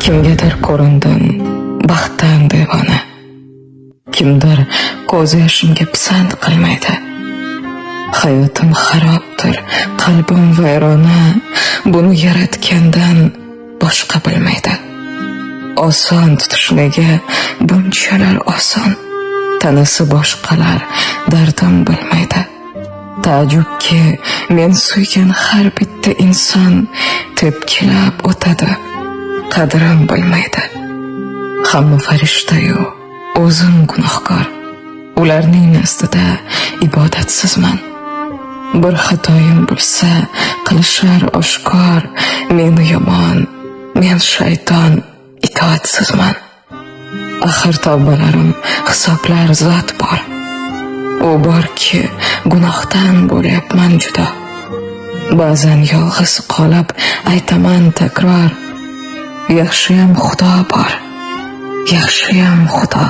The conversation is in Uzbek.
Kimgadir ko'rindim baxtdan devona, kimdir ko'z yoshimga pisand qilmaydi. Hayotim xarobdir, qalbim vayrona, buni yaratgandan boshqa bilmaydi. Oson tutish nega bunchalar oson, tanasi boshqalar dardim bilmaydi. Taajjubki men suygan har bitta inson tepkilab o'tadi, qadrim bilmaydi. Hamma farishta-yu o'zim gunohkor, ularning nazdida ibodatsizman. Bir xatoyim bo'lsa qilishar oshkor, meni yomon, men shayton, itoatsizman. Axir tavbalarim hisoblar zot bor, u borki gunohdan bo'lyapman judo. Ba'zan yolg'iz qolib aytaman takror, yaxshiyam Xudo bor, yaxshiyam Xudo.